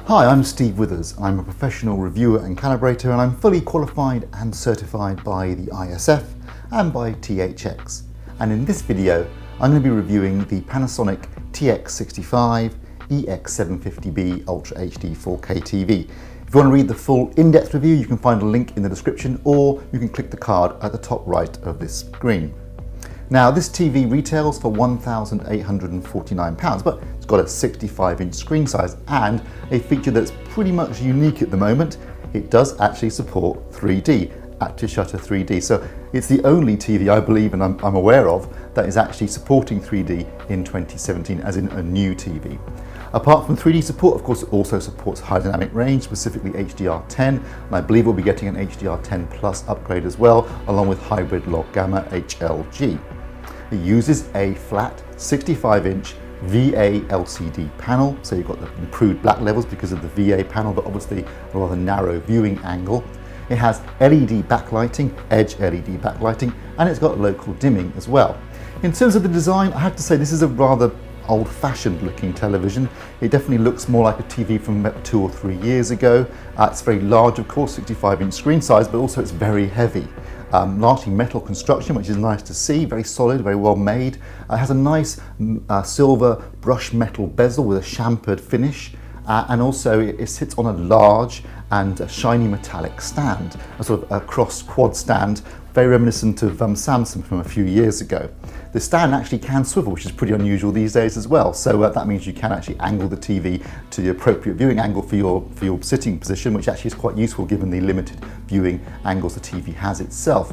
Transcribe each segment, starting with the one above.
Hi, I'm Steve Withers. I'm a professional reviewer and calibrator, and I'm fully qualified and certified by the ISF and by THX. And in this video, I'm going to be reviewing the Panasonic TX-65EX750B Ultra HD 4K TV. If you want to read the full in-depth review, you can find a link in the description, or you can click the card at the top right of this screen. Now, this TV retails for £1,849, but it's got a 65-inch screen size and a feature that's pretty much unique at the moment. It does actually support 3D, active shutter 3D. So it's the only TV I believe and I'm aware of that is actually supporting 3D in 2017, as in a new TV. Apart from 3D support, of course, it also supports high dynamic range, specifically HDR10, and I believe we'll be getting an HDR10 Plus upgrade as well, along with hybrid log gamma HLG. It uses a flat 65-inch VA LCD panel, so you've got the improved black levels because of the VA panel, but obviously a rather narrow viewing angle. It has LED backlighting, edge LED backlighting, and it's got local dimming as well. In terms of the design, I have to say this is a rather old-fashioned looking television. It definitely looks more like a TV from about 2 or 3 years ago. It's very large, of course, 65-inch screen size, but also it's very heavy. Largely metal construction, which is nice to see, very solid, very well made. It has a nice silver brush metal bezel with a chamfered finish, and also it sits on a large and shiny metallic stand, a sort of a cross quad stand, very reminiscent of Samsung from a few years ago. The stand actually can swivel, which is pretty unusual these days as well. So that means you can actually angle the TV to the appropriate viewing angle for your sitting position, which actually is quite useful given the limited viewing angles the TV has itself.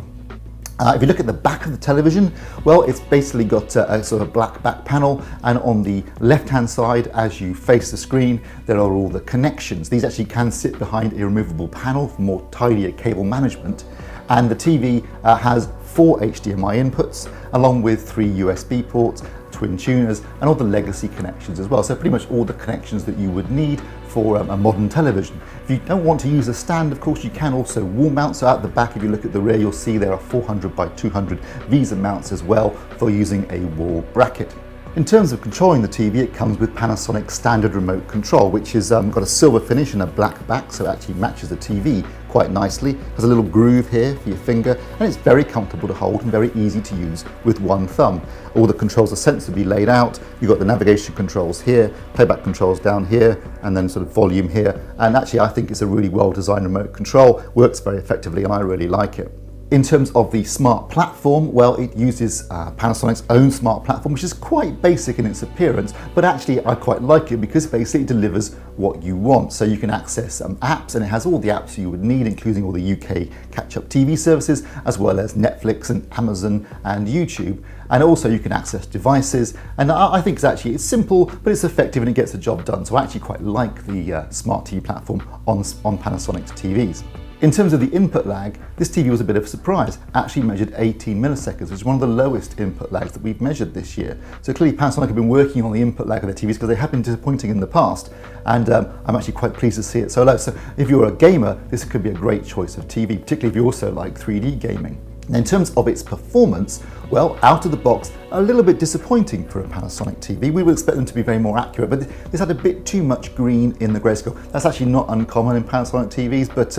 If you look at the back of the television, well, it's basically got a sort of black back panel, and on the left-hand side, as you face the screen, there are all the connections. These actually can sit behind a removable panel for more tidier cable management. And the TV has 4 HDMI inputs, along with 3 USB ports, twin tuners, and all the legacy connections as well. So pretty much all the connections that you would need for a modern television. If you don't want to use a stand, of course, you can also wall mount. So at the back, if you look at the rear, you'll see there are 400 by 200 VESA mounts as well for using a wall bracket. In terms of controlling the TV, it comes with Panasonic standard remote control, which has got a silver finish and a black back, so it actually matches the TV quite nicely. There's a little groove here for your finger, and it's very comfortable to hold and very easy to use with one thumb. All the controls are sensibly laid out. You've got the navigation controls here, playback controls down here, and then sort of volume here. And actually, I think it's a really well-designed remote control, works very effectively, and I really like it. In terms of the smart platform, well, it uses Panasonic's own smart platform, which is quite basic in its appearance, but actually I quite like it because basically it delivers what you want. So you can access apps, and it has all the apps you would need, including all the UK catch-up TV services, as well as Netflix and Amazon and YouTube. And also you can access devices, and I think it's simple, but it's effective and it gets the job done. So I actually quite like the smart TV platform on Panasonic's TVs. In terms of the input lag, this TV was a bit of a surprise. Actually measured 18 milliseconds, which is one of the lowest input lags that we've measured this year. So clearly Panasonic have been working on the input lag of their TVs because they have been disappointing in the past, and I'm actually quite pleased to see it so low. So if you're a gamer, this could be a great choice of TV, particularly if you also like 3D gaming. In terms of its performance, well, out of the box, a little bit disappointing for a Panasonic TV. We would expect them to be very more accurate, but this had a bit too much green in the grayscale. That's actually not uncommon in Panasonic TVs, but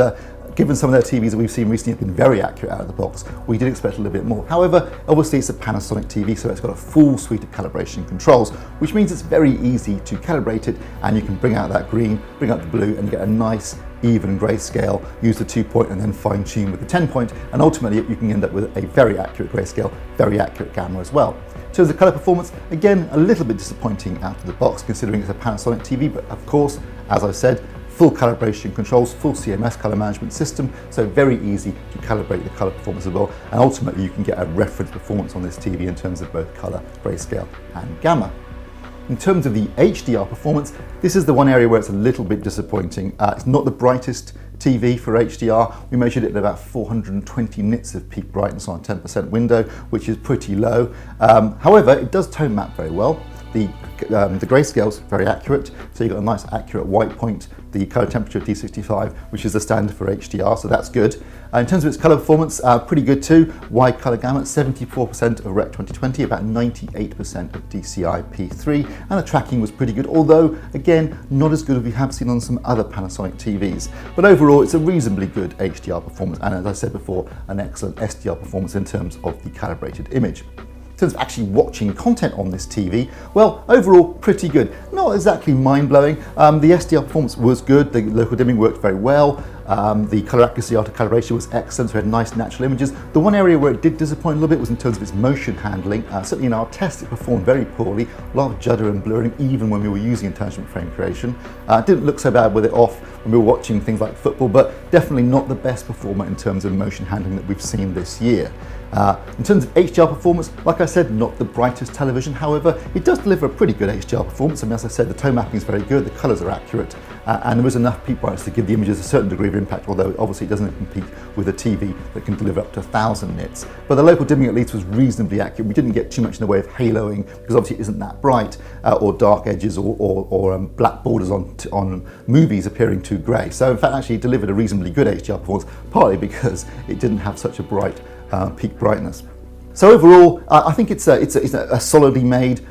given some of their TVs that we've seen recently have been very accurate out of the box, we did expect a little bit more. However, obviously it's a Panasonic TV, so it's got a full suite of calibration controls, which means it's very easy to calibrate it, and you can bring out that green, bring out the blue, and you get a nice even grayscale, use the 2-point and then fine tune with the 10-point, and ultimately you can end up with a very accurate grayscale, very accurate gamma as well. In terms of colour performance, again, a little bit disappointing out of the box considering it's a Panasonic TV, but of course, as I said, full calibration controls, full CMS colour management system, so very easy to calibrate the colour performance as well, and ultimately you can get a reference performance on this TV in terms of both colour, grayscale and gamma. In terms of the HDR performance, this is the one area where it's a little bit disappointing. It's not the brightest TV for HDR. We measured it at about 420 nits of peak brightness on a 10% window, which is pretty low. However, it does tone map very well. The grayscale's very accurate, so you've got a nice accurate white point, the color temperature D65, which is the standard for HDR, so that's good. In terms of its colour performance, pretty good too. Wide colour gamut, 74% of Rec 2020, about 98% of DCI P3, and the tracking was pretty good, although again not as good as we have seen on some other Panasonic TVs. But overall it's a reasonably good HDR performance, and as I said before, an excellent SDR performance in terms of the calibrated image. In terms of actually watching content on this TV, well, overall pretty good. Not exactly mind-blowing. The SDR performance was good, the local dimming worked very well, the colour accuracy after calibration was excellent, so we had nice natural images. The one area where it did disappoint a little bit was in terms of its motion handling. Certainly in our test it performed very poorly, a lot of judder and blurring even when we were using intelligent frame creation. It didn't look so bad with it off when we were watching things like football, but definitely not the best performer in terms of motion handling that we've seen this year. In terms of HDR performance, like I said, not the brightest television, however, it does deliver a pretty good HDR performance. I mean, as I said, the tone mapping is very good, the colours are accurate, and there is enough peak brightness to give the images a certain degree of impact, although obviously it doesn't compete with a TV that can deliver up to 1000 nits. But the local dimming at least was reasonably accurate. We didn't get too much in the way of haloing, because obviously it isn't that bright, or dark edges or black borders on movies appearing too grey. So in fact, actually it delivered a reasonably good HDR performance, partly because it didn't have such a bright peak brightness. So overall, I think it's a solidly made,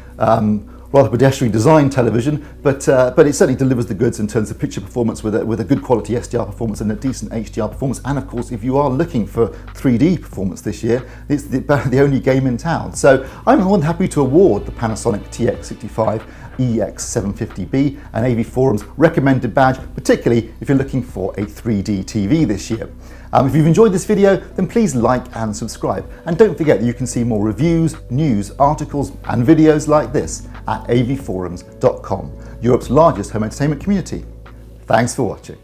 rather pedestrian design television, but it certainly delivers the goods in terms of picture performance with a good quality SDR performance and a decent HDR performance. And of course, if you are looking for 3D performance this year, it's the only game in town. So I'm more than happy to award the Panasonic TX-65EX750B an AV Forum's recommended badge, particularly if you're looking for a 3D TV this year. If you've enjoyed this video, then please like and subscribe. And don't forget that you can see more reviews, news, articles, and videos like this at avforums.com, Europe's largest home entertainment community. Thanks for watching.